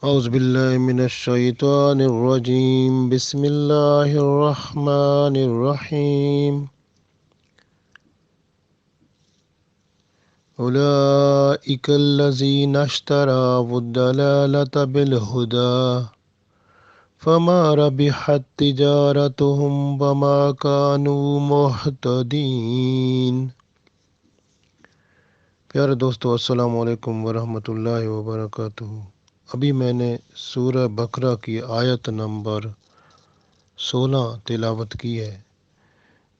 أعوذ بالله من الشيطان الرجيم بسم الله الرحمن الرحيم أولئك الذين اشتروا الضلالة بالهدى فما ربحت تجارتهم وما كانوا مهتدين۔ پیارے دوستو، السلام علیکم ورحمۃ اللہ وبرکاتہ۔ ابھی میں نے سورہ بقرہ کی آیت نمبر 16 تلاوت کی ہے۔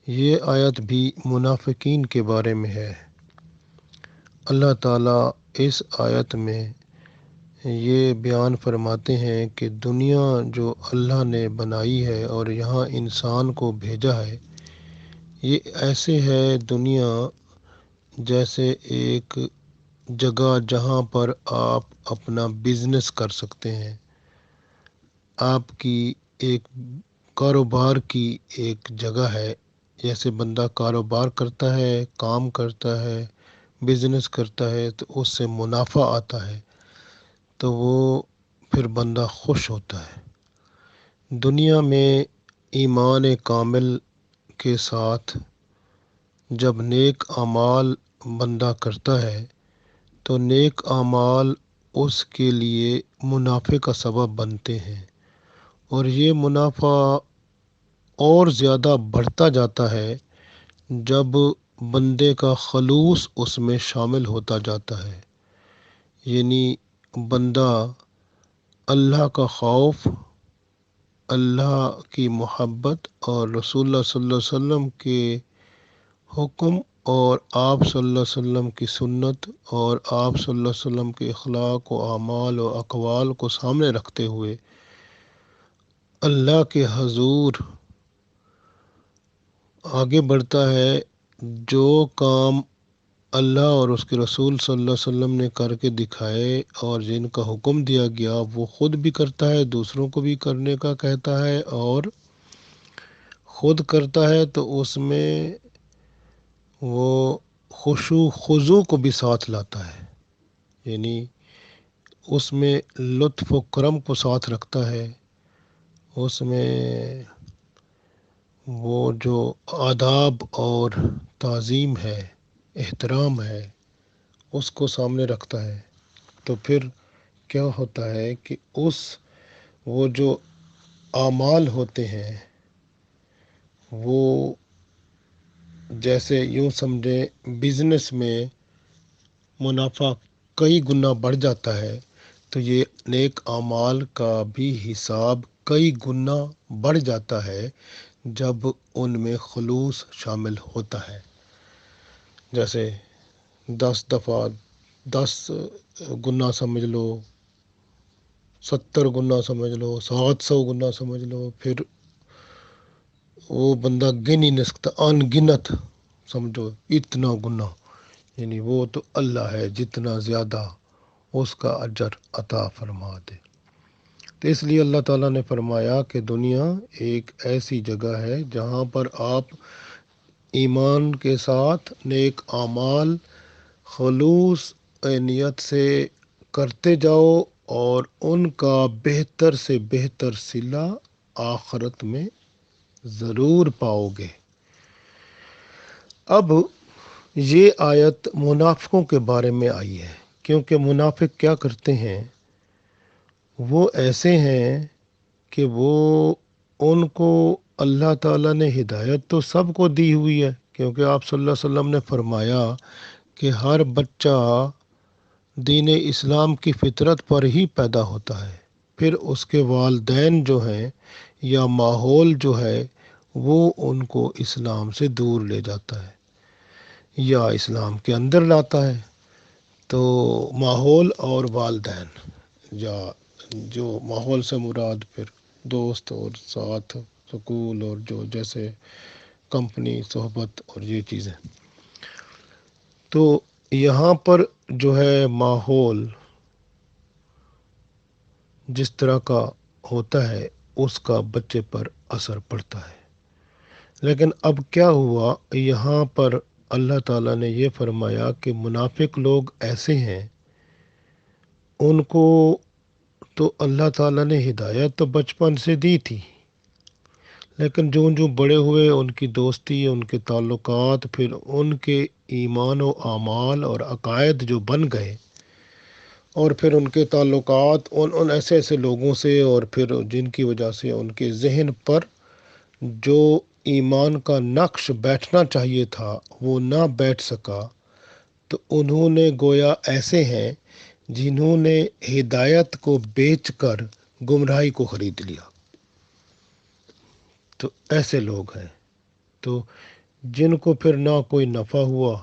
یہ آیت بھی منافقین کے بارے میں ہے۔ اللہ تعالیٰ اس آیت میں یہ بیان فرماتے ہیں کہ دنیا جو اللہ نے بنائی ہے اور یہاں انسان کو بھیجا ہے، یہ ایسے ہے دنیا جیسے ایک جگہ جہاں پر آپ اپنا بزنس کر سکتے ہیں۔ آپ کی ایک کاروبار کی ایک جگہ ہے، جیسے بندہ کاروبار کرتا ہے، کام کرتا ہے، بزنس کرتا ہے تو اس سے منافع آتا ہے تو وہ پھر بندہ خوش ہوتا ہے۔ دنیا میں ایمان کامل کے ساتھ جب نیک اعمال بندہ کرتا ہے تو نیک اعمال اس کے لیے منافع کا سبب بنتے ہیں، اور یہ منافع اور زیادہ بڑھتا جاتا ہے جب بندے کا خلوص اس میں شامل ہوتا جاتا ہے، یعنی بندہ اللہ کا خوف، اللہ کی محبت اور رسول اللہ صلی اللہ علیہ وسلم کے حکم اور آپ صلی اللہ علیہ وسلم کی سنت اور آپ صلی اللہ علیہ وسلم کے اخلاق و اعمال و اقوال کو سامنے رکھتے ہوئے اللہ کے حضور آگے بڑھتا ہے۔ جو کام اللہ اور اس کے رسول صلی اللہ علیہ وسلم نے کر کے دکھائے اور جن کا حکم دیا گیا وہ خود بھی کرتا ہے، دوسروں کو بھی کرنے کا کہتا ہے، اور خود کرتا ہے تو اس میں وہ خشوع خضوع کو بھی ساتھ لاتا ہے، یعنی اس میں لطف و کرم کو ساتھ رکھتا ہے، اس میں وہ جو آداب اور تعظیم ہے، احترام ہے، اس کو سامنے رکھتا ہے۔ تو پھر کیا ہوتا ہے کہ وہ جو اعمال ہوتے ہیں وہ جیسے یوں سمجھیں بزنس میں منافع کئی گنا بڑھ جاتا ہے، تو یہ نیک اعمال کا بھی حساب کئی گنا بڑھ جاتا ہے جب ان میں خلوص شامل ہوتا ہے۔ جیسے 10 گنا سمجھ لو، 70 گنا سمجھ لو، 700 گنا سمجھ لو، پھر وہ بندہ گن ہی نہیں سکتا، ان گنت سمجھو اتنا گنا، یعنی وہ تو اللہ ہے جتنا زیادہ اس کا اجر عطا فرما دے۔ تو اس لیے اللہ تعالیٰ نے فرمایا کہ دنیا ایک ایسی جگہ ہے جہاں پر آپ ایمان کے ساتھ نیک اعمال خلوص نیت سے کرتے جاؤ اور ان کا بہتر سے بہتر صلہ آخرت میں ضرور پاؤ گے۔ اب یہ آیت منافقوں کے بارے میں آئی ہے، کیونکہ منافق کیا کرتے ہیں، وہ ایسے ہیں کہ ان کو اللہ تعالیٰ نے ہدایت تو سب کو دی ہوئی ہے، کیونکہ آپ صلی اللہ علیہ وسلم نے فرمایا کہ ہر بچہ دین اسلام کی فطرت پر ہی پیدا ہوتا ہے، پھر اس کے والدین جو ہیں یا ماحول جو ہے وہ ان کو اسلام سے دور لے جاتا ہے یا اسلام کے اندر لاتا ہے۔ تو ماحول اور والدین، یا جو ماحول سے مراد پھر دوست اور ساتھ سکول اور جو جیسے کمپنی صحبت اور یہ چیزیں، تو یہاں پر جو ہے ماحول جس طرح کا ہوتا ہے اس کا بچے پر اثر پڑتا ہے۔ لیکن اب کیا ہوا، یہاں پر اللہ تعالیٰ نے یہ فرمایا کہ منافق لوگ ایسے ہیں، ان کو تو اللہ تعالیٰ نے ہدایت تو بچپن سے دی تھی، لیکن جو جو بڑے ہوئے ان کی دوستی، ان کے تعلقات، پھر ان کے ایمان و اعمال اور عقائد جو بن گئے، اور پھر ان کے تعلقات ان ایسے ایسے لوگوں سے، اور پھر جن کی وجہ سے ان کے ذہن پر جو ایمان کا نقش بیٹھنا چاہیے تھا وہ نہ بیٹھ سکا، تو انہوں نے گویا ایسے ہیں جنہوں نے ہدایت کو بیچ کر گمراہی کو خرید لیا۔ تو ایسے لوگ ہیں تو جن کو پھر نہ کوئی نفع ہوا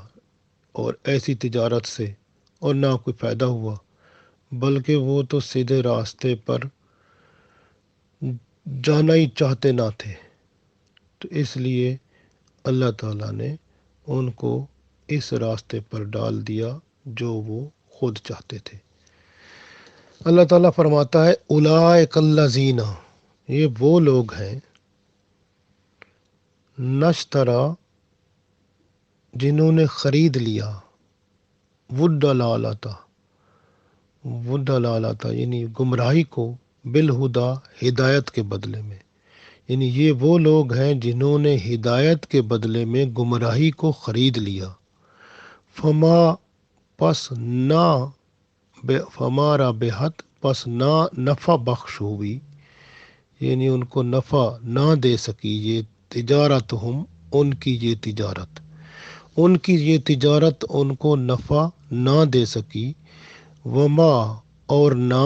اور ایسی تجارت سے، اور نہ کوئی فائدہ ہوا، بلکہ وہ تو سیدھے راستے پر جانا ہی چاہتے نہ تھے۔ تو اس لیے اللہ تعالیٰ نے ان کو اس راستے پر ڈال دیا جو وہ خود چاہتے تھے۔ اللہ تعالیٰ فرماتا ہے اولئک الذین، یہ وہ لوگ ہیں، نشترا، جنہوں نے خرید لیا، ودلالتا، ودلالتا یعنی گمراہی کو، بالہدا، ہدایت کے بدلے میں، یعنی یہ وہ لوگ ہیں جنہوں نے ہدایت کے بدلے میں گمراہی کو خرید لیا۔ فما، پس نہ، فما ربحت، پس نہ نفع بخش ہوئی، یعنی ان کو نفع نہ دے سکی یہ تجارت، ان کی یہ تجارت، ان کی یہ تجارت ان کو نفع نہ دے سکی۔ وما، اور نہ،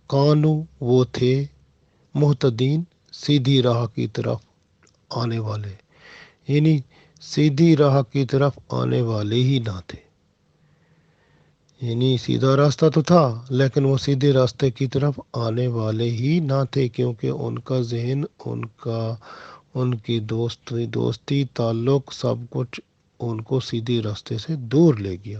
کانو، وہ تھے، محتدین، سیدھی راہ کی طرف آنے والے، یعنی سیدھی راہ کی طرف آنے والے ہی نہ تھے، یعنی سیدھا راستہ تو تھا لیکن وہ سیدھے راستے کی طرف آنے والے ہی نہ تھے، کیونکہ ان کا ذہن، ان کی دوستی تعلق سب کچھ ان کو سیدھے راستے سے دور لے گیا۔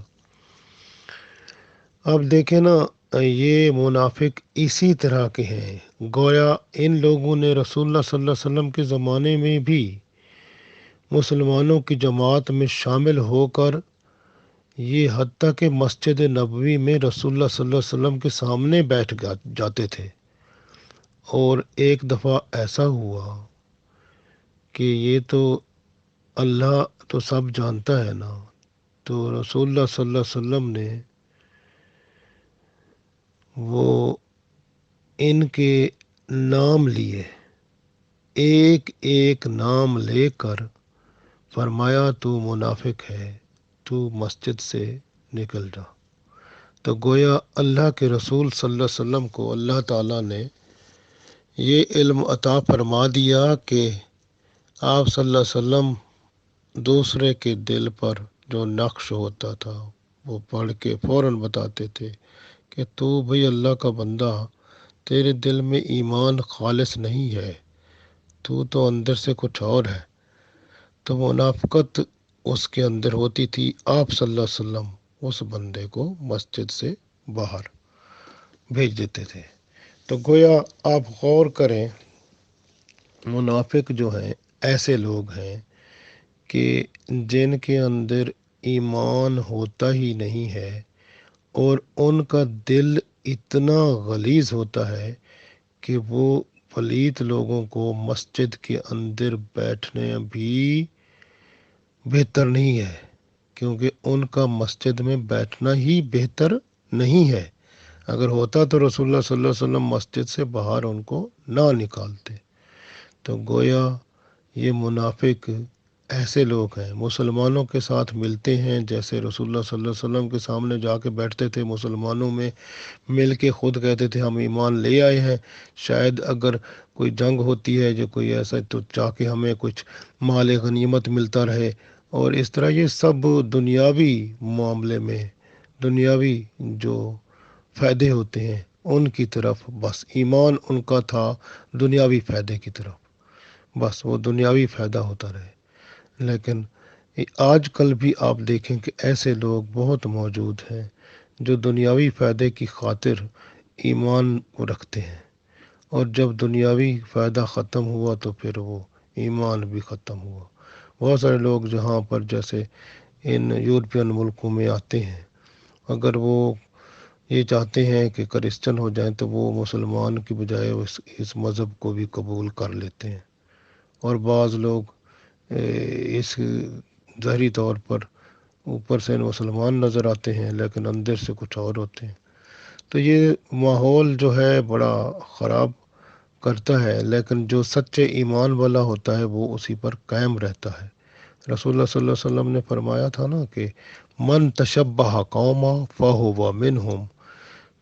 اب دیکھیں نا، یہ منافق اسی طرح کے ہیں۔ گویا ان لوگوں نے رسول اللہ صلی اللہ علیہ وسلم کے زمانے میں بھی مسلمانوں کی جماعت میں شامل ہو کر، یہ حتیٰ کہ مسجد نبوی میں رسول اللہ صلی اللہ علیہ وسلم کے سامنے بیٹھ جاتے تھے، اور ایک دفعہ ایسا ہوا کہ یہ تو اللہ تو سب جانتا ہے نا، تو رسول اللہ صلی اللہ علیہ وسلم نے وہ ان کے نام لیے، ایک ایک نام لے کر فرمایا تو منافق ہے، تو مسجد سے نکل جا۔ تو گویا اللہ کے رسول صلی اللہ علیہ وسلم کو اللہ تعالیٰ نے یہ علم عطا فرما دیا کہ آپ صلی اللہ علیہ وسلم دوسرے کے دل پر جو نقش ہوتا تھا وہ پڑھ کے فوراً بتاتے تھے کہ تو بھئی اللہ کا بندہ، تیرے دل میں ایمان خالص نہیں ہے، تو اندر سے کچھ اور ہے۔ تو منافقت اس کے اندر ہوتی تھی، آپ صلی اللہ علیہ وسلم اس بندے کو مسجد سے باہر بھیج دیتے تھے۔ تو گویا آپ غور کریں، منافق جو ہیں ایسے لوگ ہیں کہ جن کے اندر ایمان ہوتا ہی نہیں ہے، اور ان کا دل اتنا غلیظ ہوتا ہے کہ وہ پلیت لوگوں کو مسجد کے اندر بیٹھنے بھی بہتر نہیں ہے، کیونکہ ان کا مسجد میں بیٹھنا ہی بہتر نہیں ہے۔ اگر ہوتا تو رسول اللہ صلی اللہ علیہ وسلم مسجد سے باہر ان کو نہ نکالتے۔ تو گویا یہ منافق ایسے لوگ ہیں، مسلمانوں کے ساتھ ملتے ہیں، جیسے رسول اللہ صلی اللہ علیہ وسلم کے سامنے جا کے بیٹھتے تھے، مسلمانوں میں مل کے خود کہتے تھے ہم ایمان لے آئے ہیں، شاید اگر کوئی جنگ ہوتی ہے جو کوئی ایسا تو چاہ کے ہمیں کچھ مال غنیمت ملتا رہے، اور اس طرح یہ سب دنیاوی معاملے میں، دنیاوی جو فائدے ہوتے ہیں ان کی طرف، بس ایمان ان کا تھا دنیاوی فائدے کی طرف، بس وہ دنیاوی فائدہ ہوتا رہے۔ لیکن آج کل بھی آپ دیکھیں کہ ایسے لوگ بہت موجود ہیں جو دنیاوی فائدے کی خاطر ایمان رکھتے ہیں، اور جب دنیاوی فائدہ ختم ہوا تو پھر وہ ایمان بھی ختم ہوا۔ بہت سارے لوگ جہاں پر جیسے ان یورپین ملکوں میں آتے ہیں، اگر وہ یہ چاہتے ہیں کہ کرسچن ہو جائیں تو وہ مسلمان کی بجائے اس مذہب کو بھی قبول کر لیتے ہیں، اور بعض لوگ اس ظاہری طور پر اوپر سے مسلمان نظر آتے ہیں لیکن اندر سے کچھ اور ہوتے ہیں۔ تو یہ ماحول جو ہے بڑا خراب کرتا ہے، لیکن جو سچے ایمان والا ہوتا ہے وہ اسی پر قائم رہتا ہے۔ رسول اللہ صلی اللہ علیہ وسلم نے فرمایا تھا نا کہ من تشبہ قوما فہو منہم،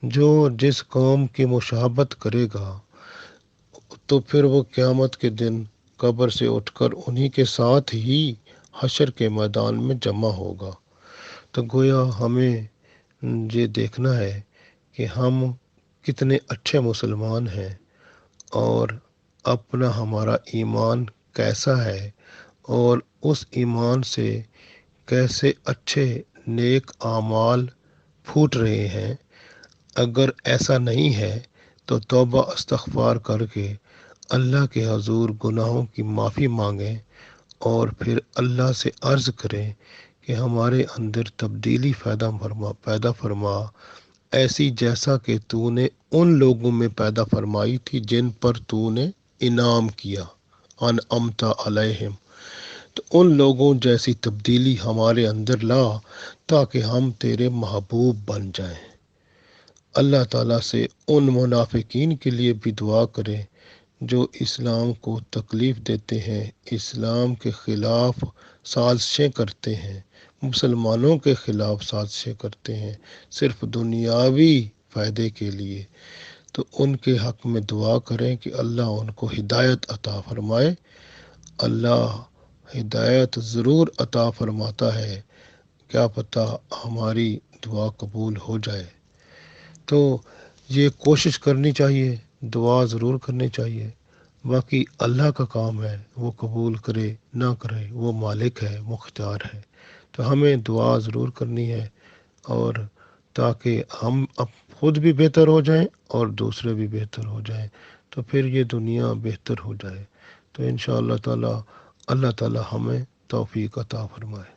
جو جس قوم کی مشابہت کرے گا تو پھر وہ قیامت کے دن قبر سے اٹھ کر انہی کے ساتھ ہی حشر کے میدان میں جمع ہوگا۔ تو گویا ہمیں یہ دیکھنا ہے کہ ہم کتنے اچھے مسلمان ہیں، اور اپنا ہمارا ایمان کیسا ہے، اور اس ایمان سے کیسے اچھے نیک اعمال پھوٹ رہے ہیں۔ اگر ایسا نہیں ہے تو توبہ استغفار کر کے اللہ کے حضور گناہوں کی معافی مانگیں، اور پھر اللہ سے عرض کریں کہ ہمارے اندر تبدیلی پیدا فرما، ایسی جیسا کہ تو نے ان لوگوں میں پیدا فرمائی تھی جن پر تو نے انعام کیا، انعمت علیہم، تو ان لوگوں جیسی تبدیلی ہمارے اندر لا تاکہ ہم تیرے محبوب بن جائیں۔ اللہ تعالیٰ سے ان منافقین کے لیے بھی دعا کریں جو اسلام کو تکلیف دیتے ہیں، اسلام کے خلاف سازشیں کرتے ہیں، مسلمانوں کے خلاف سازشیں کرتے ہیں صرف دنیاوی فائدے کے لیے۔ تو ان کے حق میں دعا کریں کہ اللہ ان کو ہدایت عطا فرمائے۔ اللہ ہدایت ضرور عطا فرماتا ہے، کیا پتہ ہماری دعا قبول ہو جائے۔ تو یہ کوشش کرنی چاہیے، دعا ضرور کرنی چاہیے، باقی اللہ کا کام ہے، وہ قبول کرے نہ کرے وہ مالک ہے، مختار ہے۔ تو ہمیں دعا ضرور کرنی ہے، اور تاکہ ہم اب خود بھی بہتر ہو جائیں اور دوسرے بھی بہتر ہو جائیں، تو پھر یہ دنیا بہتر ہو جائے۔ تو انشاءاللہ تعالی اللہ تعالی ہمیں توفیق عطا فرمائے۔